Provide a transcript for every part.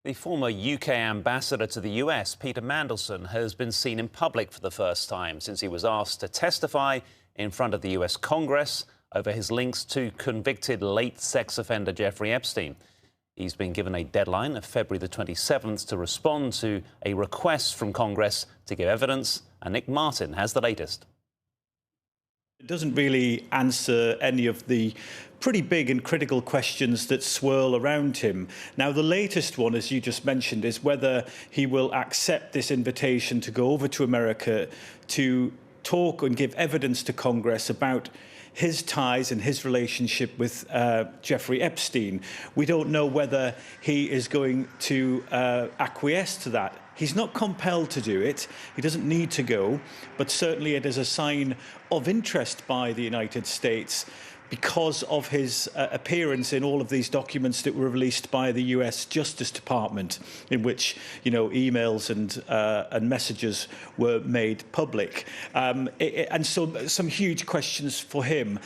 The former UK ambassador to the US, Peter Mandelson, has been seen in public for the first time since he was asked to testify in front of the US Congress over his links to convicted late sex offender Jeffrey Epstein. He's been given a deadline of February the 27th to respond to a request from Congress to give evidence, and Nick Martin has the latest. It doesn't really answer any of the pretty big and critical questions that swirl around him. Now, the latest one, as you just mentioned, is whether he will accept this invitation to go over to America to talk and give evidence to Congress about his ties and his relationship with Jeffrey Epstein. We don't know whether he is going to acquiesce to that. He's not compelled to do it. He doesn't need to go, but certainly it is a sign of interest by the United States because of his appearance in all of these documents that were released by the US Justice Department, in which, emails and messages were made public. And so some huge questions for him.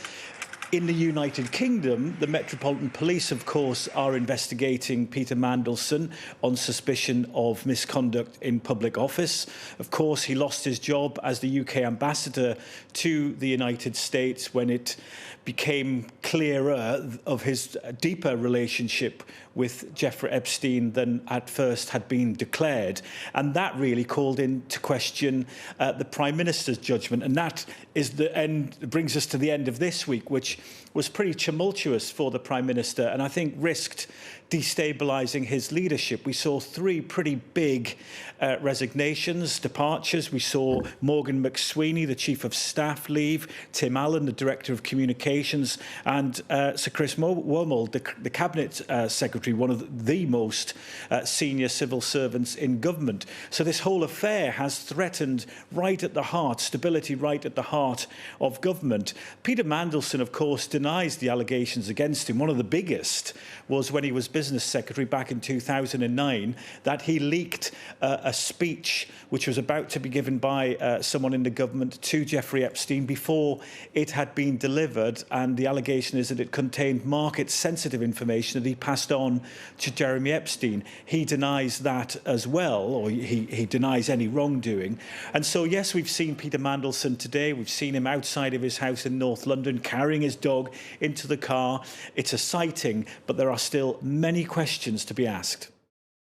In the United Kingdom, the Metropolitan Police, of course, are investigating Peter Mandelson on suspicion of misconduct in public office. Of course, he lost his job as the UK ambassador to the United States when it became clearer of his deeper relationship with Jeffrey Epstein than at first had been declared. And that really called into question the Prime Minister's judgment. And that is the end, brings us to the end of this week, which was pretty tumultuous for the Prime Minister and I think risked destabilising his leadership. We saw three pretty big resignations, departures. We saw Morgan McSweeney, the Chief of Staff, leave, Tim Allen, the Director of Communications, and Sir Chris Wormald, the Cabinet Secretary, one of the most senior civil servants in government. So this whole affair has threatened right at the heart, stability right at the heart of government. Peter Mandelson, of course, denies the allegations against him. One of the biggest was when he was Business Secretary back in 2009, that he leaked a speech which was about to be given by someone in the government to Jeffrey Epstein before it had been delivered, and the allegation is that it contained market-sensitive information that he passed on to Jeremy Epstein. He denies that as well, or he denies any wrongdoing. And so, yes, we've seen Peter Mandelson today. We've seen him outside of his house in North London carrying his dog into the car. It's a sighting, but there are still many questions to be asked.